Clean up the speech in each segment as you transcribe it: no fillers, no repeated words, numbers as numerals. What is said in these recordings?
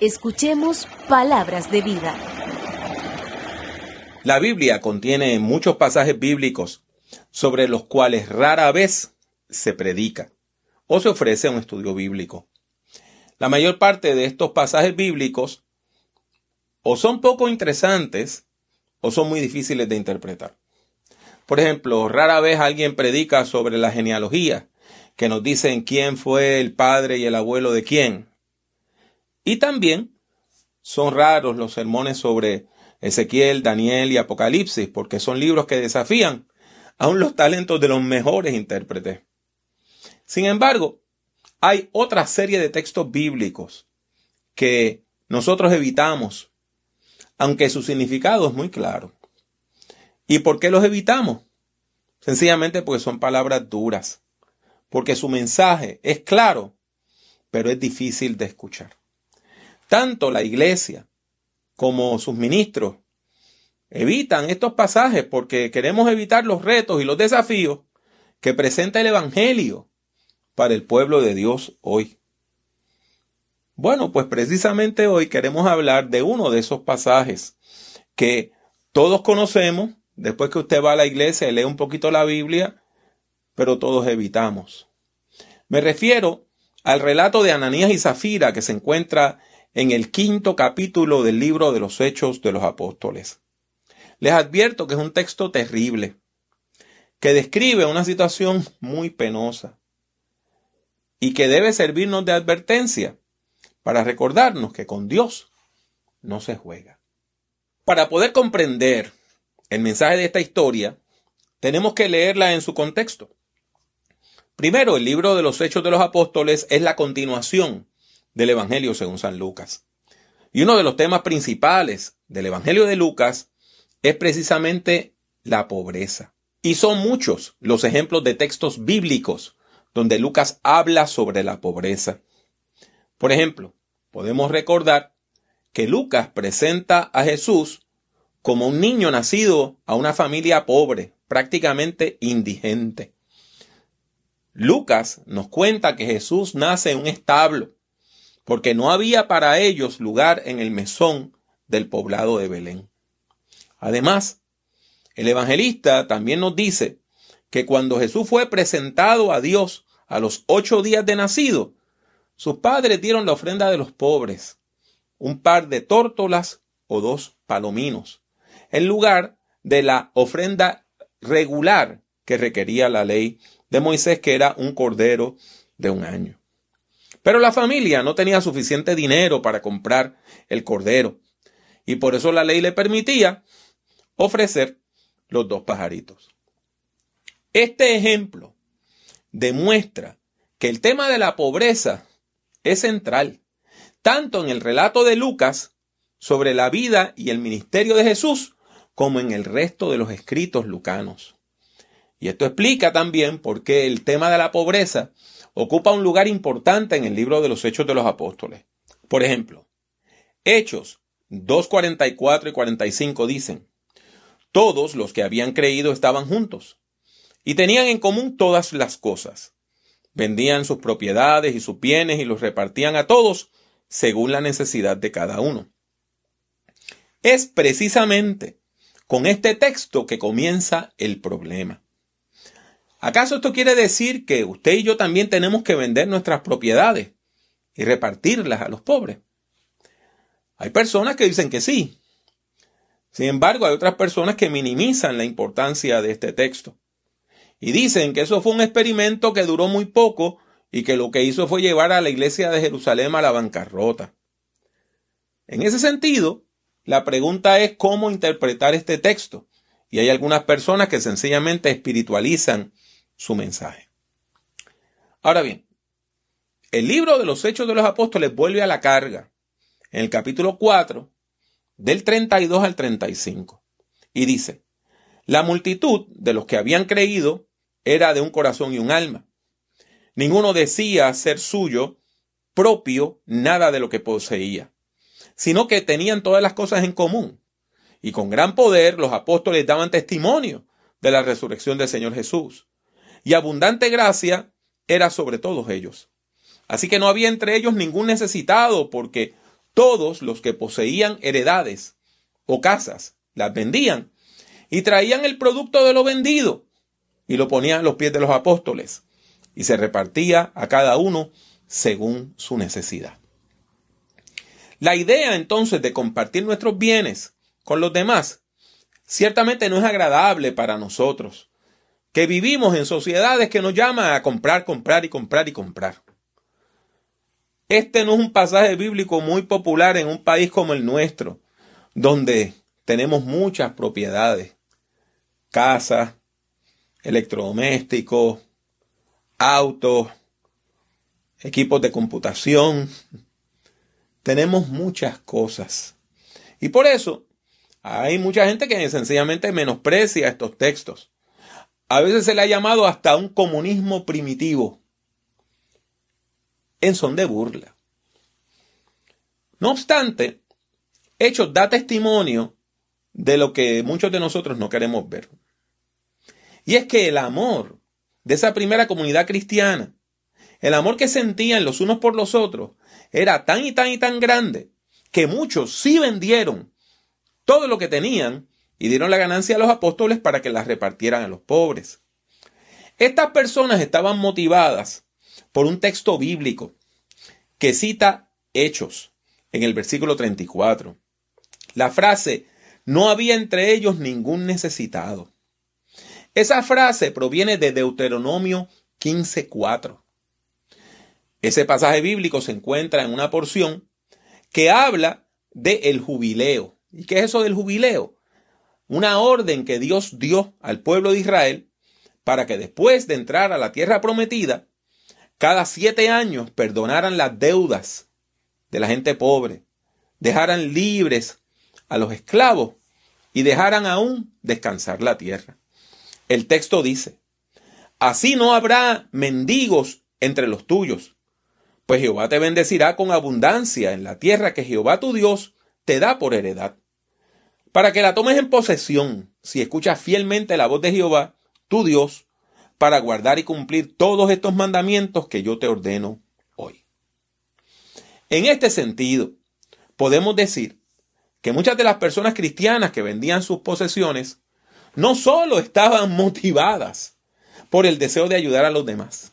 Escuchemos palabras de vida. La Biblia contiene muchos pasajes bíblicos sobre los cuales rara vez se predica o se ofrece un estudio bíblico. La mayor parte de estos pasajes bíblicos o son poco interesantes o son muy difíciles de interpretar. Por ejemplo, rara vez alguien predica sobre la genealogía, que nos dicen quién fue el padre y el abuelo de quién. Y también son raros los sermones sobre Ezequiel, Daniel y Apocalipsis, porque son libros que desafían aún los talentos de los mejores intérpretes. Sin embargo, hay otra serie de textos bíblicos que nosotros evitamos, aunque su significado es muy claro. ¿Y por qué los evitamos? Sencillamente porque son palabras duras, porque su mensaje es claro, pero es difícil de escuchar. Tanto la iglesia como sus ministros evitan estos pasajes porque queremos evitar los retos y los desafíos que presenta el Evangelio para el pueblo de Dios hoy. Bueno, pues precisamente hoy queremos hablar de uno de esos pasajes que todos conocemos, después que usted va a la iglesia y lee un poquito la Biblia, pero todos evitamos. Me refiero al relato de Ananías y Zafira que se encuentra en el 5º capítulo del libro de los Hechos de los Apóstoles. Les advierto que es un texto terrible, que describe una situación muy penosa y que debe servirnos de advertencia para recordarnos que con Dios no se juega. Para poder comprender el mensaje de esta historia, tenemos que leerla en su contexto. Primero, el libro de los Hechos de los Apóstoles es la continuación del Evangelio según San Lucas. Y uno de los temas principales del Evangelio de Lucas es precisamente la pobreza. Y son muchos los ejemplos de textos bíblicos donde Lucas habla sobre la pobreza. Por ejemplo, podemos recordar que Lucas presenta a Jesús como un niño nacido a una familia pobre, prácticamente indigente. Lucas nos cuenta que Jesús nace en un establo, porque no había para ellos lugar en el mesón del poblado de Belén. Además, el evangelista también nos dice que cuando Jesús fue presentado a Dios a los 8 días de nacido, sus padres dieron la ofrenda de los pobres, un par de tórtolas o 2 palominos, en lugar de la ofrenda regular que requería la ley de Moisés, que era un cordero de 1 año. Pero la familia no tenía suficiente dinero para comprar el cordero, y por eso la ley le permitía ofrecer los 2 pajaritos. Este ejemplo demuestra que el tema de la pobreza es central, tanto en el relato de Lucas sobre la vida y el ministerio de Jesús, como en el resto de los escritos lucanos. Y esto explica también por qué el tema de la pobreza ocupa un lugar importante en el libro de los Hechos de los Apóstoles. Por ejemplo, Hechos 2:44 y 45 dicen: todos los que habían creído estaban juntos y tenían en común todas las cosas. Vendían sus propiedades y sus bienes y los repartían a todos según la necesidad de cada uno. Es precisamente con este texto que comienza el problema. ¿Acaso esto quiere decir que usted y yo también tenemos que vender nuestras propiedades y repartirlas a los pobres? Hay personas que dicen que sí. Sin embargo, hay otras personas que minimizan la importancia de este texto y dicen que eso fue un experimento que duró muy poco y que lo que hizo fue llevar a la iglesia de Jerusalén a la bancarrota. En ese sentido, la pregunta es cómo interpretar este texto, y hay algunas personas que sencillamente espiritualizan su mensaje. Ahora bien, el libro de los Hechos de los Apóstoles vuelve a la carga en el capítulo 4, del 32 al 35, y dice: la multitud de los que habían creído era de un corazón y un alma. Ninguno decía ser suyo propio nada de lo que poseía, sino que tenían todas las cosas en común. Y con gran poder los apóstoles daban testimonio de la resurrección del Señor Jesús. Y abundante gracia era sobre todos ellos. Así que no había entre ellos ningún necesitado, porque todos los que poseían heredades o casas las vendían y traían el producto de lo vendido y lo ponían a los pies de los apóstoles y se repartía a cada uno según su necesidad. La idea entonces de compartir nuestros bienes con los demás ciertamente no es agradable para nosotros, que vivimos en sociedades que nos llaman a comprar, comprar y comprar y comprar. Este no es un pasaje bíblico muy popular en un país como el nuestro, donde tenemos muchas propiedades, casas, electrodomésticos, autos, equipos de computación. Tenemos muchas cosas. Y por eso hay mucha gente que sencillamente menosprecia estos textos. A veces se le ha llamado hasta un comunismo primitivo, en son de burla. No obstante, Hechos da testimonio de lo que muchos de nosotros no queremos ver. Y es que el amor de esa primera comunidad cristiana, el amor que sentían los unos por los otros, era tan y tan y tan grande que muchos sí vendieron todo lo que tenían y dieron la ganancia a los apóstoles para que la repartieran a los pobres. Estas personas estaban motivadas por un texto bíblico que cita Hechos en el versículo 34. La frase, no había entre ellos ningún necesitado. Esa frase proviene de Deuteronomio 15:4. Ese pasaje bíblico se encuentra en una porción que habla del jubileo. ¿Y qué es eso del jubileo? Una orden que Dios dio al pueblo de Israel para que después de entrar a la tierra prometida, cada 7 años perdonaran las deudas de la gente pobre, dejaran libres a los esclavos y dejaran aún descansar la tierra. El texto dice, así no habrá mendigos entre los tuyos, pues Jehová te bendecirá con abundancia en la tierra que Jehová tu Dios te da por heredad, para que la tomes en posesión, si escuchas fielmente la voz de Jehová, tu Dios, para guardar y cumplir todos estos mandamientos que yo te ordeno hoy. En este sentido, podemos decir que muchas de las personas cristianas que vendían sus posesiones no solo estaban motivadas por el deseo de ayudar a los demás,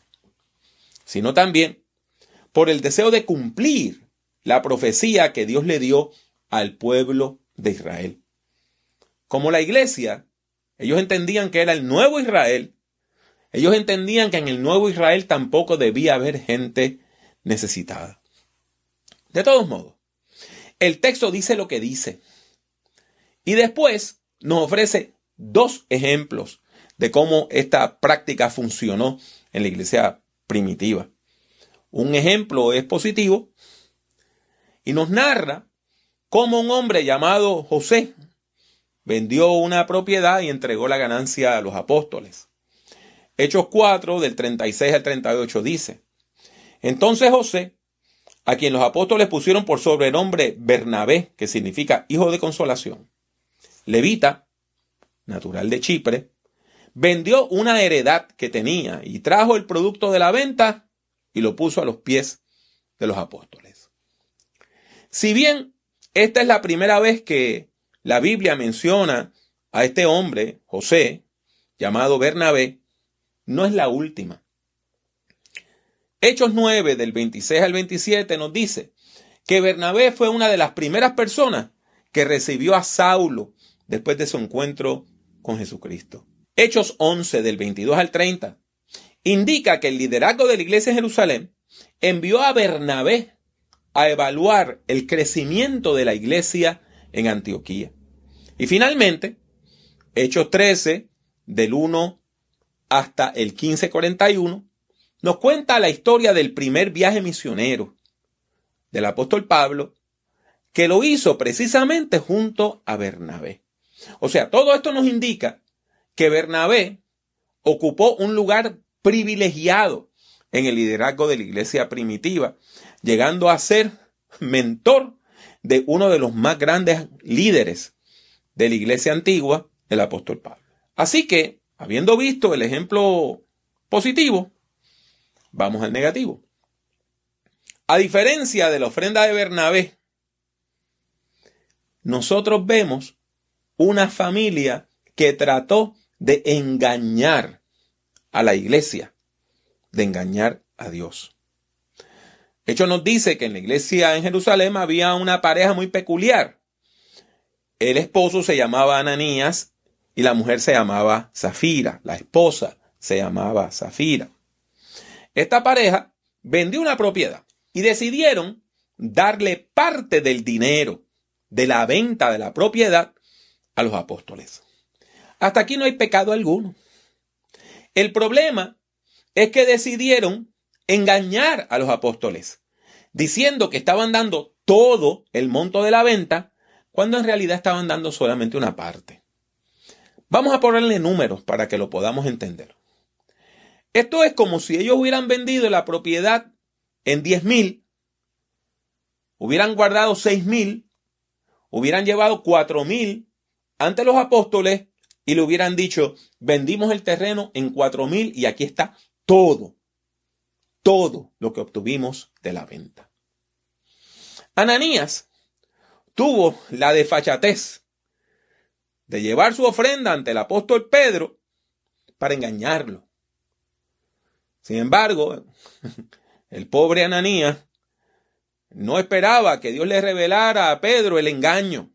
sino también por el deseo de cumplir la profecía que Dios le dio al pueblo de Israel. Como la iglesia, ellos entendían que era el nuevo Israel. Ellos entendían que en el nuevo Israel tampoco debía haber gente necesitada. De todos modos, el texto dice lo que dice. Y después nos ofrece 2 ejemplos de cómo esta práctica funcionó en la iglesia primitiva. Un ejemplo es positivo y nos narra cómo un hombre llamado José vendió una propiedad y entregó la ganancia a los apóstoles. Hechos 4, del 36 al 38 dice, entonces José, a quien los apóstoles pusieron por sobrenombre Bernabé, que significa hijo de consolación, levita, natural de Chipre, vendió una heredad que tenía y trajo el producto de la venta y lo puso a los pies de los apóstoles. Si bien esta es la primera vez que la Biblia menciona a este hombre, José, llamado Bernabé, no es la última. Hechos 9, del 26 al 27, nos dice que Bernabé fue una de las primeras personas que recibió a Saulo después de su encuentro con Jesucristo. Hechos 11, del 22 al 30, indica que el liderazgo de la iglesia en Jerusalén envió a Bernabé a evaluar el crecimiento de la iglesia en Antioquía. Y finalmente, Hechos 13, del 1 hasta el 15:41, nos cuenta la historia del primer viaje misionero del apóstol Pablo, que lo hizo precisamente junto a Bernabé. O sea, todo esto nos indica que Bernabé ocupó un lugar privilegiado en el liderazgo de la iglesia primitiva, llegando a ser mentor de uno de los más grandes líderes de la iglesia antigua, el apóstol Pablo. Así que, habiendo visto el ejemplo positivo, vamos al negativo. A diferencia de la ofrenda de Bernabé, nosotros vemos una familia que trató de engañar a la iglesia, de engañar a Dios. Hechos nos dice que en la iglesia en Jerusalén había una pareja muy peculiar. El esposo se llamaba Ananías y la mujer se llamaba Safira. La esposa se llamaba Safira. Esta pareja vendió una propiedad y decidieron darle parte del dinero de la venta de la propiedad a los apóstoles. Hasta aquí no hay pecado alguno. El problema es que decidieron engañar a los apóstoles, diciendo que estaban dando todo el monto de la venta, cuando en realidad estaban dando solamente una parte. Vamos a ponerle números para que lo podamos entender. Esto es como si ellos hubieran vendido la propiedad en 10,000, hubieran guardado 6,000, hubieran llevado 4,000 ante los apóstoles y le hubieran dicho, vendimos el terreno en 4,000 y aquí está todo lo que obtuvimos de la venta. Ananías tuvo la desfachatez de llevar su ofrenda ante el apóstol Pedro para engañarlo. Sin embargo, el pobre Ananías no esperaba que Dios le revelara a Pedro el engaño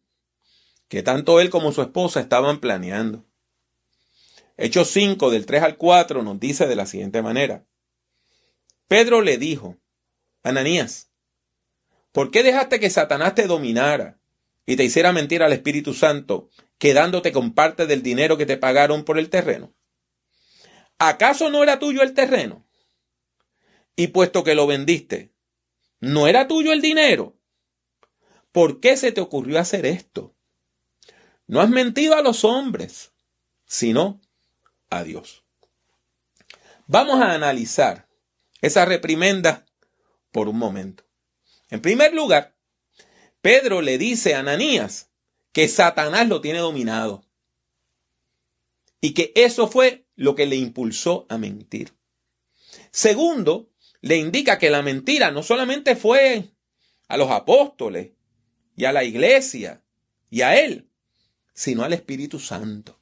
que tanto él como su esposa estaban planeando. Hechos 5, del 3 al 4, nos dice de la siguiente manera. Pedro le dijo, Ananías, ¿por qué dejaste que Satanás te dominara y te hiciera mentir al Espíritu Santo, quedándote con parte del dinero que te pagaron por el terreno? ¿Acaso no era tuyo el terreno? Y puesto que lo vendiste, ¿no era tuyo el dinero? ¿Por qué se te ocurrió hacer esto? No has mentido a los hombres, sino a Dios. Vamos a analizar esa reprimenda por un momento. En primer lugar, Pedro le dice a Ananías que Satanás lo tiene dominado y que eso fue lo que le impulsó a mentir. Segundo, le indica que la mentira no solamente fue a los apóstoles y a la iglesia y a él, sino al Espíritu Santo.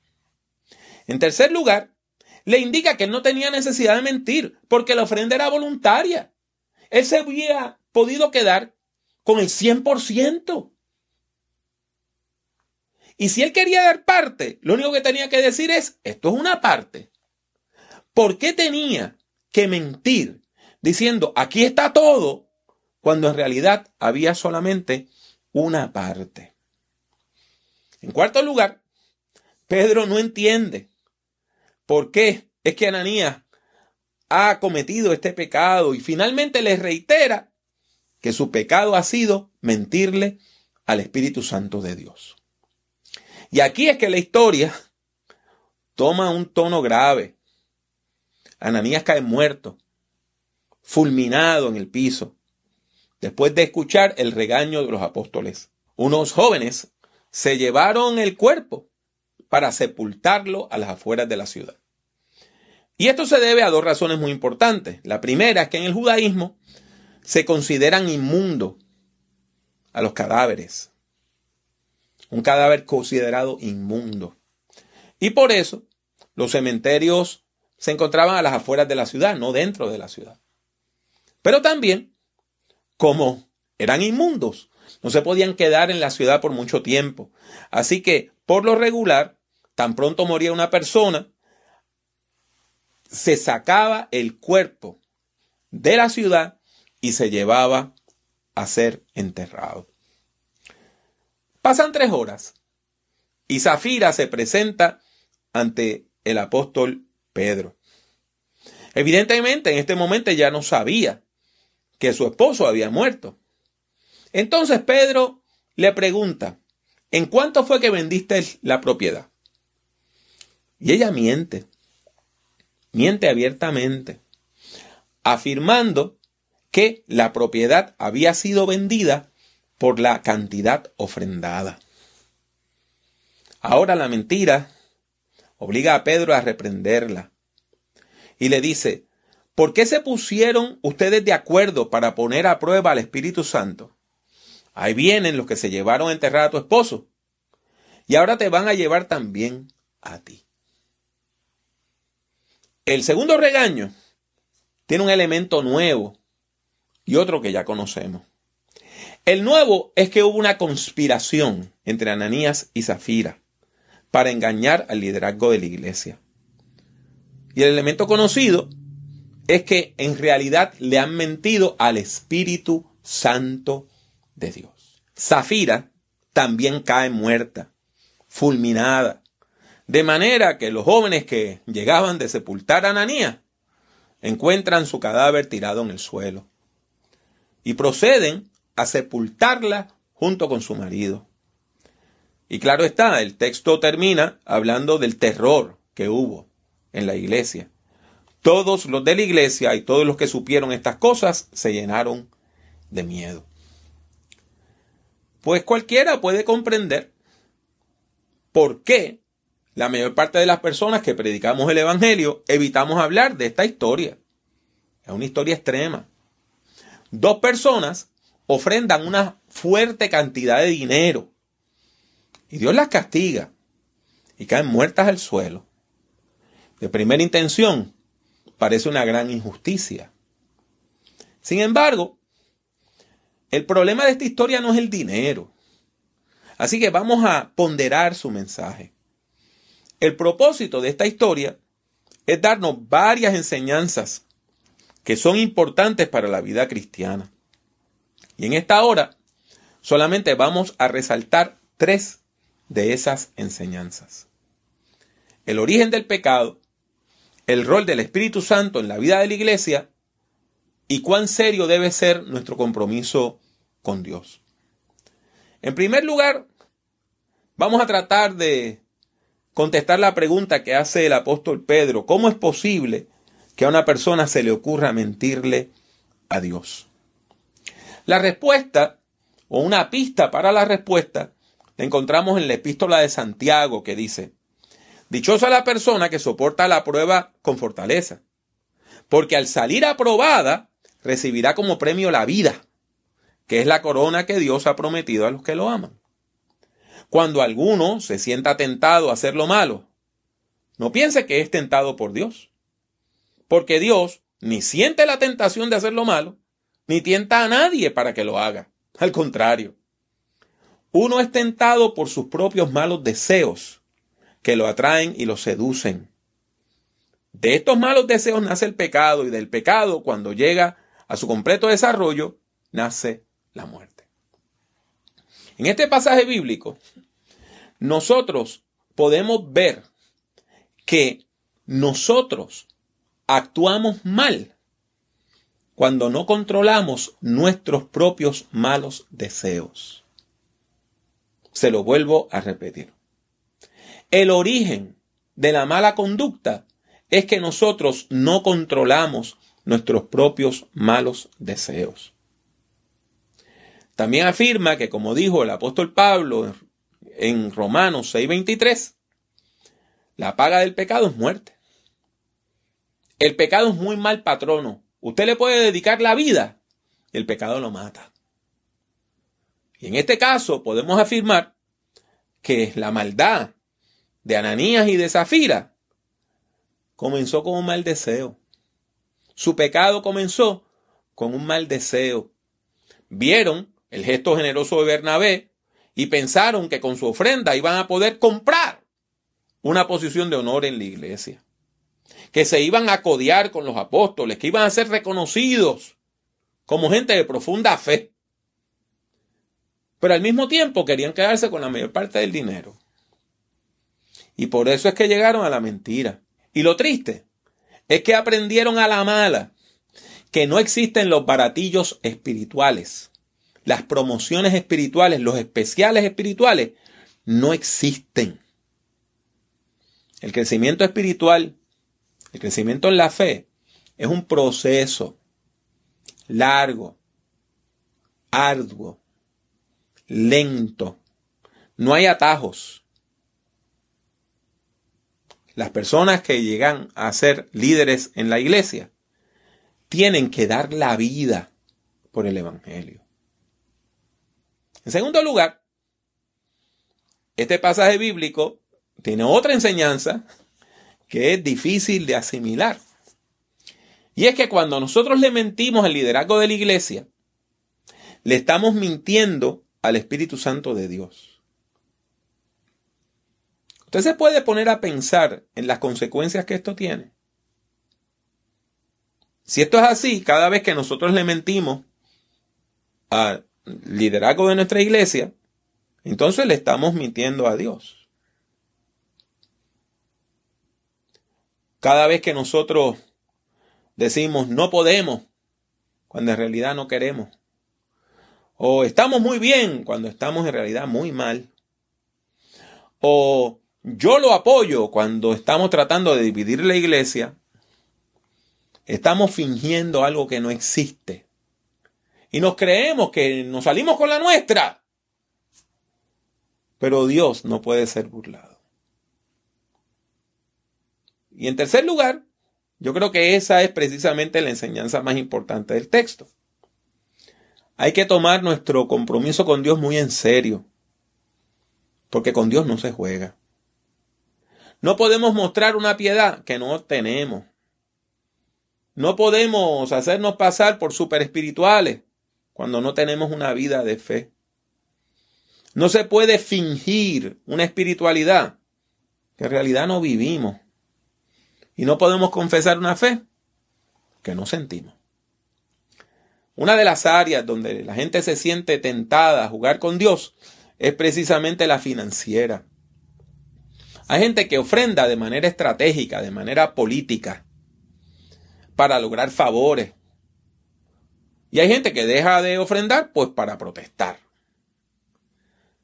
En tercer lugar, le indica que él no tenía necesidad de mentir porque la ofrenda era voluntaria. Él se había podido quedar con el 100%. Y si él quería dar parte, lo único que tenía que decir es, esto es una parte. ¿Por qué tenía que mentir diciendo, aquí está todo, cuando en realidad había solamente una parte? En cuarto lugar, Pedro no entiende por qué es que Ananías ha cometido este pecado y finalmente le reitera que su pecado ha sido mentirle al Espíritu Santo de Dios. Y aquí es que la historia toma un tono grave. Ananías cae muerto, fulminado en el piso, después de escuchar el regaño de los apóstoles. Unos jóvenes se llevaron el cuerpo para sepultarlo a las afueras de la ciudad. Y esto se debe a dos razones muy importantes. La primera es que en el judaísmo se consideran inmundos a los cadáveres. Un cadáver considerado inmundo. Y por eso los cementerios se encontraban a las afueras de la ciudad, no dentro de la ciudad. Pero también, como eran inmundos, no se podían quedar en la ciudad por mucho tiempo. Así que, por lo regular, tan pronto moría una persona, se sacaba el cuerpo de la ciudad y se llevaba a ser enterrado. Pasan 3 horas y Safira se presenta ante el apóstol Pedro. Evidentemente, en este momento ya no sabía que su esposo había muerto. Entonces Pedro le pregunta, ¿en cuánto fue que vendiste la propiedad? Y ella miente abiertamente, afirmando que la propiedad había sido vendida por la cantidad ofrendada. Ahora la mentira obliga a Pedro a reprenderla y le dice, ¿por qué se pusieron ustedes de acuerdo para poner a prueba al Espíritu Santo? Ahí vienen los que se llevaron a enterrar a tu esposo. Y ahora te van a llevar también a ti. El segundo regaño tiene un elemento nuevo y otro que ya conocemos. El nuevo es que hubo una conspiración entre Ananías y Zafira para engañar al liderazgo de la iglesia. Y el elemento conocido es que en realidad le han mentido al Espíritu Santo de Dios. Zafira también cae muerta, fulminada, de manera que los jóvenes que llegaban de sepultar a Ananías encuentran su cadáver tirado en el suelo y proceden a sepultarla junto con su marido. Y claro está, el texto termina hablando del terror que hubo en la iglesia. Todos los de la iglesia y todos los que supieron estas cosas se llenaron de miedo. Pues cualquiera puede comprender por qué la mayor parte de las personas que predicamos el evangelio evitamos hablar de esta historia. Es una historia extrema. Dos personas ofrendan una fuerte cantidad de dinero y Dios las castiga y caen muertas al suelo. De primera intención, parece una gran injusticia. Sin embargo, el problema de esta historia no es el dinero. Así que vamos a ponderar su mensaje. El propósito de esta historia es darnos varias enseñanzas que son importantes para la vida cristiana. Y en esta hora solamente vamos a resaltar 3 de esas enseñanzas. El origen del pecado, el rol del Espíritu Santo en la vida de la iglesia y cuán serio debe ser nuestro compromiso con Dios. En primer lugar, vamos a tratar de contestar la pregunta que hace el apóstol Pedro. ¿Cómo es posible que a una persona se le ocurra mentirle a Dios? La respuesta, o una pista para la respuesta, la encontramos en la epístola de Santiago, que dice: dichosa la persona que soporta la prueba con fortaleza, porque al salir aprobada recibirá como premio la vida, que es la corona que Dios ha prometido a los que lo aman. Cuando alguno se sienta tentado a hacer lo malo, no piense que es tentado por Dios, porque Dios ni siente la tentación de hacer lo malo, ni tienta a nadie para que lo haga. Al contrario, uno es tentado por sus propios malos deseos, que lo atraen y lo seducen. De estos malos deseos nace el pecado, y del pecado, cuando llega a su completo desarrollo, nace la muerte. En este pasaje bíblico, nosotros podemos ver que nosotros actuamos mal cuando no controlamos nuestros propios malos deseos. Se lo vuelvo a repetir. El origen de la mala conducta es que nosotros no controlamos nuestros propios malos deseos. También afirma que, como dijo el apóstol Pablo en Romanos 6:23, la paga del pecado es muerte. El pecado es muy mal patrono. Usted le puede dedicar la vida y el pecado lo mata. Y en este caso podemos afirmar que la maldad de Ananías y de Zafira comenzó con un mal deseo. Su pecado comenzó con un mal deseo. Vieron el gesto generoso de Bernabé y pensaron que con su ofrenda iban a poder comprar una posición de honor en la iglesia, que se iban a codear con los apóstoles, que iban a ser reconocidos como gente de profunda fe. Pero al mismo tiempo querían quedarse con la mayor parte del dinero. Y por eso es que llegaron a la mentira. Y lo triste es que aprendieron a la mala que no existen los baratillos espirituales, las promociones espirituales, los especiales espirituales, no existen. El crecimiento espiritual, el crecimiento en la fe, es un proceso largo, arduo, lento. No hay atajos. Las personas que llegan a ser líderes en la iglesia tienen que dar la vida por el evangelio. En segundo lugar, este pasaje bíblico tiene otra enseñanza que es difícil de asimilar. Y es que cuando nosotros le mentimos al liderazgo de la iglesia, le estamos mintiendo al Espíritu Santo de Dios. Usted se puede poner a pensar en las consecuencias que esto tiene. Si esto es así, cada vez que nosotros le mentimos al liderazgo de nuestra iglesia, entonces le estamos mintiendo a Dios. Cada vez que nosotros decimos no podemos, cuando en realidad no queremos. O estamos muy bien, cuando estamos en realidad muy mal. O yo lo apoyo, cuando estamos tratando de dividir la iglesia. Estamos fingiendo algo que no existe. Y nos creemos que nos salimos con la nuestra. Pero Dios no puede ser burlado. Y en tercer lugar, yo creo que esa es precisamente la enseñanza más importante del texto. Hay que tomar nuestro compromiso con Dios muy en serio, porque con Dios no se juega. No podemos mostrar una piedad que no tenemos. No podemos hacernos pasar por super espirituales cuando no tenemos una vida de fe. No se puede fingir una espiritualidad que en realidad no vivimos. Y no podemos confesar una fe que no sentimos. Una de las áreas donde la gente se siente tentada a jugar con Dios es precisamente la financiera. Hay gente que ofrenda de manera estratégica, de manera política, para lograr favores. Y hay gente que deja de ofrendar, pues para protestar.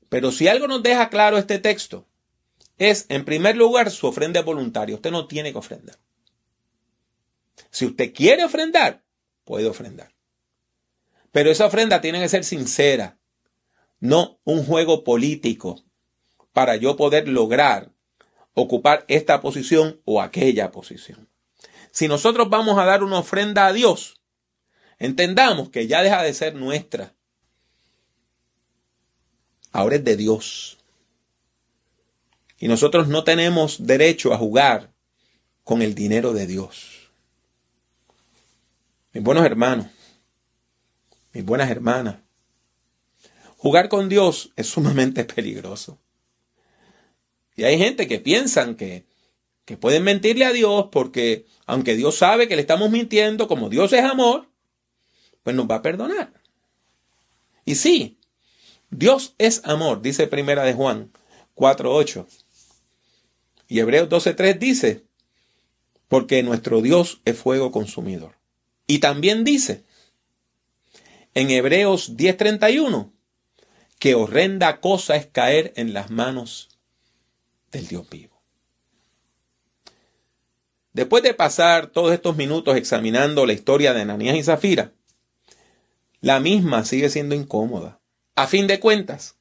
Pero si algo nos deja claro este texto, es, en primer lugar, su ofrenda voluntaria. Usted no tiene que ofrendar. Si usted quiere ofrendar, puede ofrendar. Pero esa ofrenda tiene que ser sincera, no un juego político para yo poder lograr ocupar esta posición o aquella posición. Si nosotros vamos a dar una ofrenda a Dios, entendamos que ya deja de ser nuestra. Ahora es de Dios. Y nosotros no tenemos derecho a jugar con el dinero de Dios. Mis buenos hermanos, mis buenas hermanas, jugar con Dios es sumamente peligroso. Y hay gente que piensan que pueden mentirle a Dios porque, aunque Dios sabe que le estamos mintiendo, como Dios es amor, pues nos va a perdonar. Y sí, Dios es amor, dice Primera de Juan 4:8. Y Hebreos 12:3 dice, porque nuestro Dios es fuego consumidor. Y también dice, en Hebreos 10:31, que horrenda cosa es caer en las manos del Dios vivo. Después de pasar todos estos minutos examinando la historia de Ananías y Zafira, la misma sigue siendo incómoda. A fin de cuentas,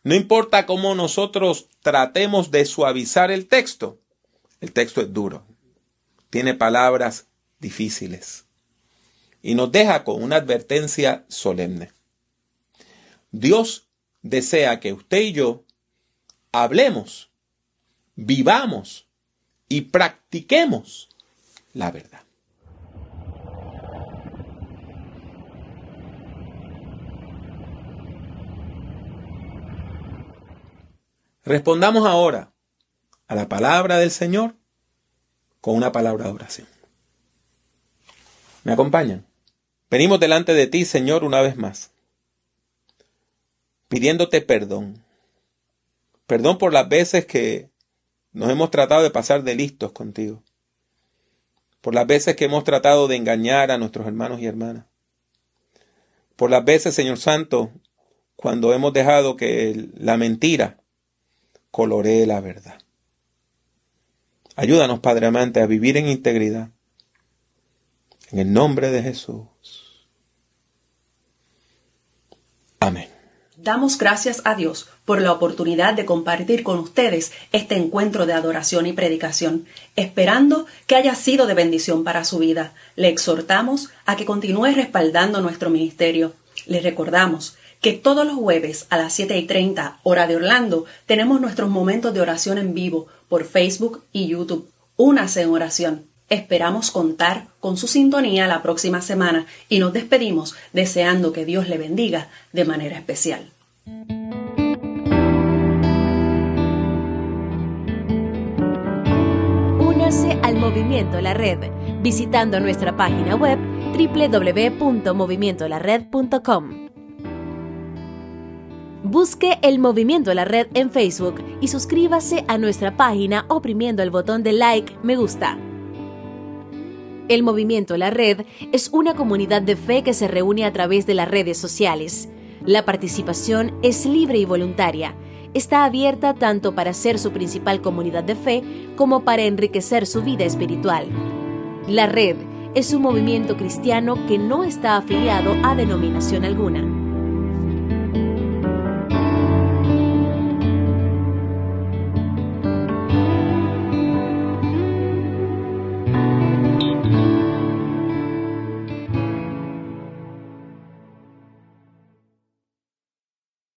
no importa cómo nosotros tratemos de suavizar el texto es duro. Tiene palabras difíciles. Y nos deja con una advertencia solemne. Dios desea que usted y yo hablemos, vivamos y practiquemos la verdad. Respondamos ahora a la palabra del Señor con una palabra de oración. ¿Me acompañan? Venimos delante de ti, Señor, una vez más, pidiéndote perdón. Perdón por las veces que nos hemos tratado de pasar de listos contigo. Por las veces que hemos tratado de engañar a nuestros hermanos y hermanas. Por las veces, Señor Santo, cuando hemos dejado que la mentira coloree la verdad. Ayúdanos, Padre amante, a vivir en integridad. En el nombre de Jesús. Amén. Damos gracias a Dios por la oportunidad de compartir con ustedes este encuentro de adoración y predicación, esperando que haya sido de bendición para su vida. Le exhortamos a que continúe respaldando nuestro ministerio. Le recordamos que todos los jueves a las 7:30 hora de Orlando tenemos nuestros momentos de oración en vivo por Facebook y YouTube. Únase en oración. Esperamos contar con su sintonía la próxima semana y nos despedimos deseando que Dios le bendiga de manera especial. Únase al Movimiento La Red visitando nuestra página web www.movimientolared.com. Busque el Movimiento La Red en Facebook y suscríbase a nuestra página oprimiendo el botón de like, me gusta. El Movimiento La Red es una comunidad de fe que se reúne a través de las redes sociales. La participación es libre y voluntaria. Está abierta tanto para ser su principal comunidad de fe como para enriquecer su vida espiritual. La Red es un movimiento cristiano que no está afiliado a denominación alguna.